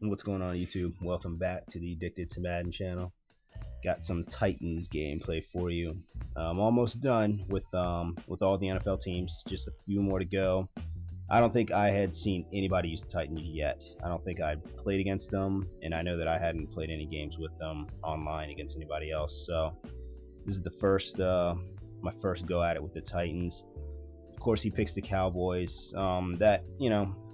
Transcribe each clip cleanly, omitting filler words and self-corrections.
What's going on, YouTube? Welcome back to the Addicted to Madden channel. Got some Titans gameplay for you. I'm almost done with all the NFL teams. Just a few more to go. I don't think I had seen anybody use the Titans yet. I don't think I'd played against them, and I know that I hadn't played any games with them online against anybody else. So this is the first my first go at it with the Titans. Of course, he picks the Cowboys.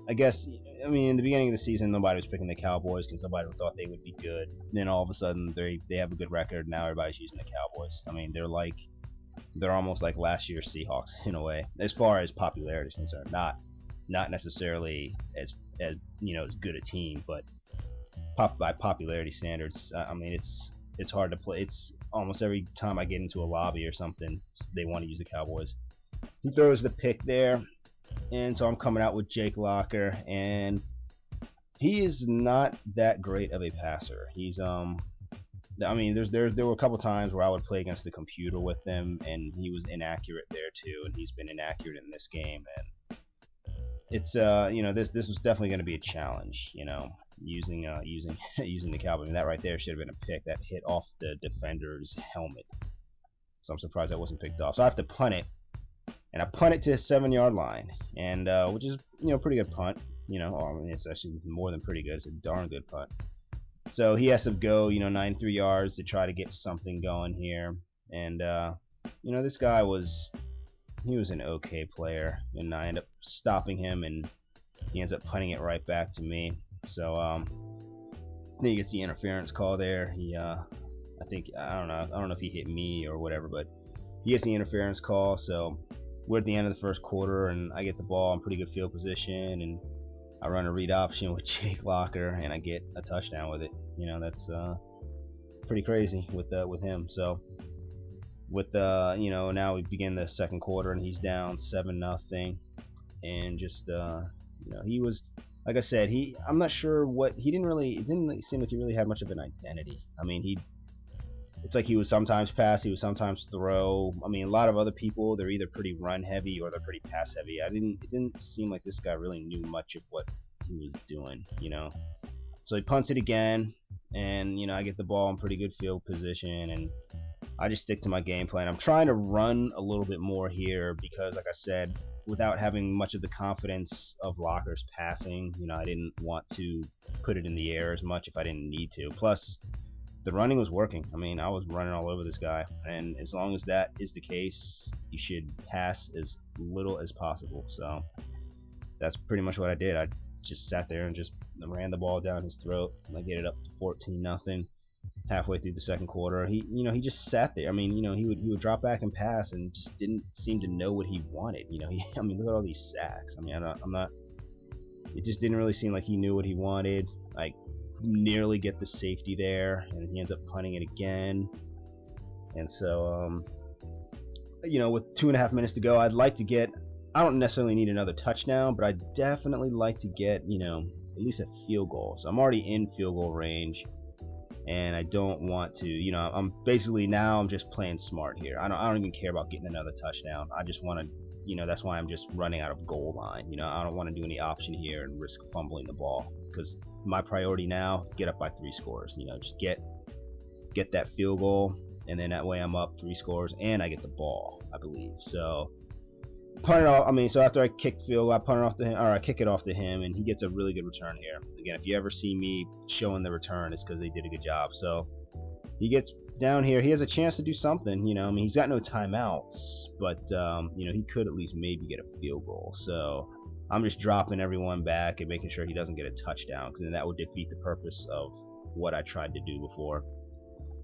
I guess, I mean, in the beginning of the season, nobody was picking the Cowboys because nobody thought they would be good. Then all of a sudden, they have a good record. Now everybody's using the Cowboys. I mean, they're almost like last year's Seahawks in a way, as far as popularity is concerned. Not necessarily as good a team, but by popularity standards, I mean it's hard to play. It's almost every time I get into a lobby or something, they want to use the Cowboys. He throws the pick there. And so I'm coming out with Jake Locker, and he is not that great of a passer. He's I mean, there were a couple times where I would play against the computer with him, and he was inaccurate there too, and he's been inaccurate in this game, and it's this was definitely going to be a challenge, using using the Cowboys. I mean, that right there should have been a pick that hit off the defender's helmet. So I'm surprised that wasn't picked off. So I have to punt it. And I punt it to his 7-yard line, and which is pretty good punt. I mean, it's actually more than pretty good. It's a darn good punt. So he has to go 93 yards to try to get something going here. And this guy was an okay player, and I end up stopping him, and he ends up punting it right back to me. So then he gets the interference call there. I think I don't know if he hit me or whatever, but he gets the interference call. So we're at the end of the first quarter, and I get the ball in pretty good field position, and I run a read option with Jake Locker, and I get a touchdown with it. That's pretty crazy with him. So with now we begin the second quarter, and he's down 7-0, and just he was, like I said, I'm not sure what it didn't seem like he really had much of an identity. I mean, it's like he would sometimes pass, he would sometimes throw. I mean, a lot of other people, they're either pretty run heavy or they're pretty pass heavy. It didn't seem like this guy really knew much of what he was doing, So he punts it again, and I get the ball in pretty good field position, and I just stick to my game plan. I'm trying to run a little bit more here because, like I said, without having much of the confidence of Locker's passing, I didn't want to put it in the air as much if I didn't need to. Plus, the running was working. I mean, I was running all over this guy, and as long as that is the case, you should pass as little as possible. So that's pretty much what I did. I just sat there and just ran the ball down his throat. I get it up to 14-0 halfway through the second quarter. He just sat there. I mean, he would drop back and pass, and just didn't seem to know what he wanted. I mean, look at all these sacks. I mean, I'm not. It just didn't really seem like he knew what he wanted. Like, nearly get the safety there, and he ends up punting it again. And so with 2.5 minutes to go, I don't necessarily need another touchdown, but I definitely like to get at least a field goal. So I'm already in field goal range, and I don't want to I'm basically, now I'm just playing smart here. I don't even care about getting another touchdown. I just want to that's why I'm just running out of goal line. I don't want to do any option here and risk fumbling the ball, because my priority now, get up by 3 scores. Just get that field goal, and then that way I'm up 3 scores, and I get the ball, I believe. So punt it off. I mean, so after I kick the field goal, I punt it off to him, or I kick it off to him, and he gets a really good return here. Again, if you ever see me showing the return, it's because they did a good job. So he gets down here. He has a chance to do something. I mean, he's got no timeouts, but he could at least maybe get a field goal. So I'm just dropping everyone back and making sure he doesn't get a touchdown, because then that would defeat the purpose of what I tried to do before.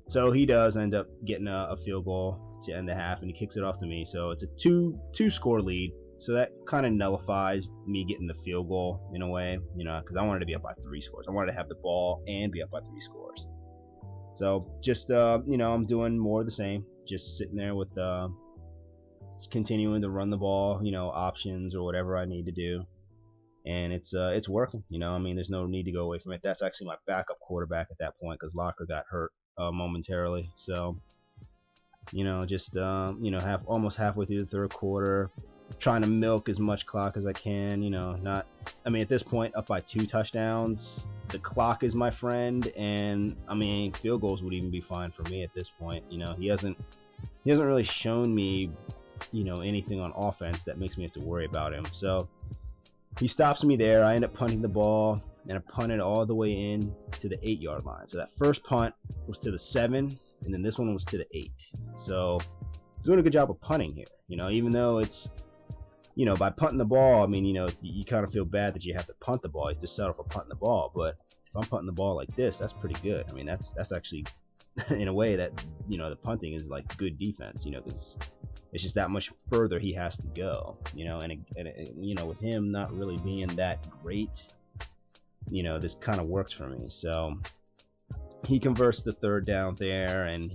So he does end up getting a field goal to end the half, and he kicks it off to me. So it's a two score lead. So that kind of nullifies me getting the field goal in a way, because I wanted to be up by 3 scores. I wanted to have the ball and be up by 3 scores. So just I'm doing more of the same, just sitting there with just continuing to run the ball, options or whatever I need to do, and it's working. I mean, there's no need to go away from it. That's actually my backup quarterback at that point, because Locker got hurt momentarily. So almost halfway through the third quarter, trying to milk as much clock as I can. You know, not. I mean, at this point, up by 2 touchdowns, the clock is my friend, and I mean, field goals would even be fine for me at this point. You know, he hasn't really shown me, you know, anything on offense that makes me have to worry about him. So he stops me there. I end up punting the ball, and I punted all the way in to the 8-yard line. So that first punt was to the 7, and then this one was to the 8. So doing a good job of punting here. You know, even though it's, you know, by punting the ball, I mean, you know, you kind of feel bad that you have to punt the ball. You have to settle for punting the ball. But if I'm punting the ball like this, that's pretty good. I mean, that's actually, in a way, that, you know, the punting is like good defense, you know, because it's just that much further he has to go, you know, and you know, with him not really being that great, you know, this kind of works for me. So he converts the 3rd down there, and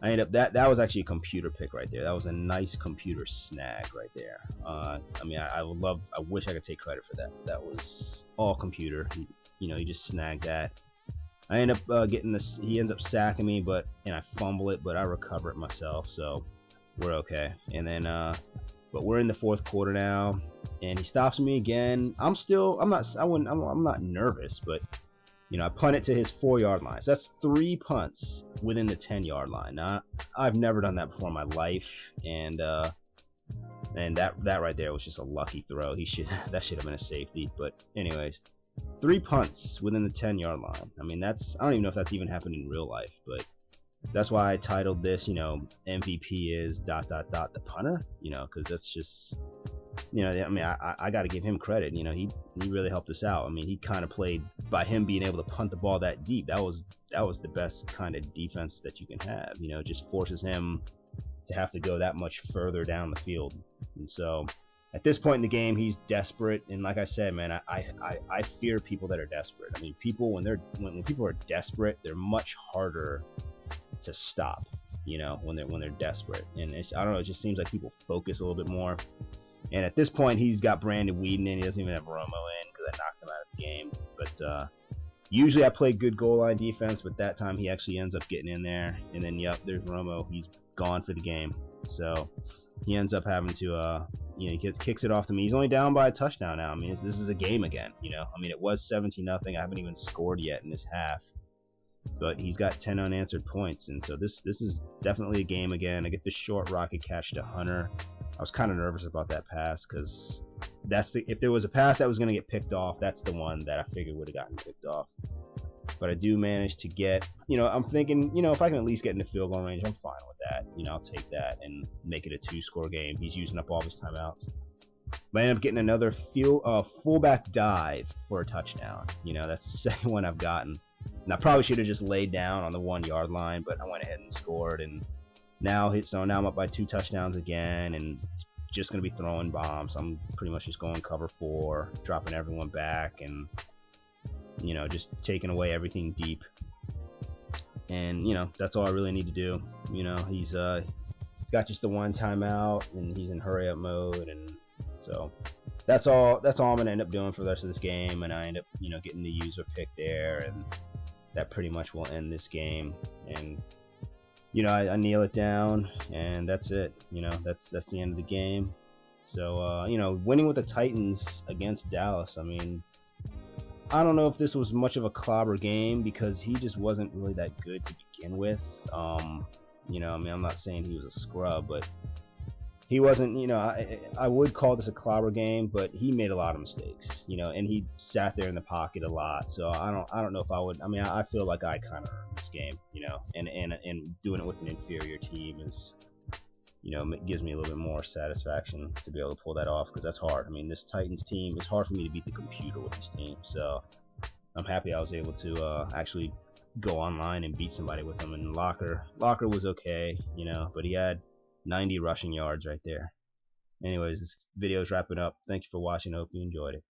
I end up, that was actually a computer pick right there. That was a nice computer snag right there. I mean, I wish I could take credit for that. That was all computer. You know, he just snagged that. I end up getting this. He ends up sacking me, and I fumble it, but I recover it myself, so we're okay. And then, but we're in the 4th quarter now, and he stops me again. I'm not nervous, but you know, I punt it to his 4-yard line. So that's 3 punts within the 10-yard line. Now, I've never done that before in my life, and that right there was just a lucky throw. That should have been a safety. But anyways, 3 punts within the 10-yard line. I mean, I don't even know if that's even happened in real life, but that's why I titled this, you know, MVP is ... the punter, you know, because that's just, you know, I mean, I got to give him credit. You know, he really helped us out. I mean, he kind of played, by him being able to punt the ball that deep, that was the best kind of defense that you can have. You know, it just forces him to have to go that much further down the field. And so at this point in the game, he's desperate. And like I said, man, I fear people that are desperate. I mean, people, when people are desperate, they're much harder to stop, you know, when they're desperate. And I don't know, it just seems like people focus a little bit more. And at this point, he's got Brandon Weeden in. He doesn't even have Romo in because I knocked him out of the game. But usually I play good goal line defense, but that time he actually ends up getting in there. And then, yep, there's Romo. He's gone for the game. So he ends up having to, you know, he kicks it off to me. He's only down by a touchdown now. I mean, this is a game again, you know. I mean, it was 17-0. I haven't even scored yet in this half. But he's got 10 unanswered points, and so this is definitely a game again. I get the short rocket catch to Hunter. I was kind of nervous about that pass because if there was a pass that was going to get picked off, that's the one that I figured would have gotten picked off. But I do manage to get, you know, I'm thinking, you know, if I can at least get into field goal range, I'm fine with that. You know, I'll take that and make it a 2-score game. He's using up all his timeouts. But I end up getting another fullback dive for a touchdown. You know, that's the second one I've gotten. And I probably should have just laid down on the 1-yard line, but I went ahead and scored. And now I'm up by 2 touchdowns again, and just going to be throwing bombs. I'm pretty much just going cover 4, dropping everyone back, and, you know, just taking away everything deep. And, you know, that's all I really need to do. You know, he's got just the 1 timeout, and he's in hurry up mode, and so that's all I'm going to end up doing for the rest of this game. And I end up, you know, getting the user pick there, and that pretty much will end this game. And, you know, I kneel it down, and that's it. You know, that's the end of the game. So, you know, winning with the Titans against Dallas, I mean, I don't know if this was much of a clobber game because he just wasn't really that good to begin with. You know, I mean, I'm not saying he was a scrub, but he wasn't, you know, I would call this a clobber game, but he made a lot of mistakes, you know, and he sat there in the pocket a lot. So I don't know if I would. I mean, I feel like I kind of earned this game, you know, and doing it with an inferior team is, you know, gives me a little bit more satisfaction to be able to pull that off, because that's hard. I mean, this Titans team, it's hard for me to beat the computer with this team. So I'm happy I was able to actually go online and beat somebody with them. And Locker was okay, you know, but he had 90 rushing yards right there. Anyways, this video is wrapping up. Thank you for watching. I hope you enjoyed it.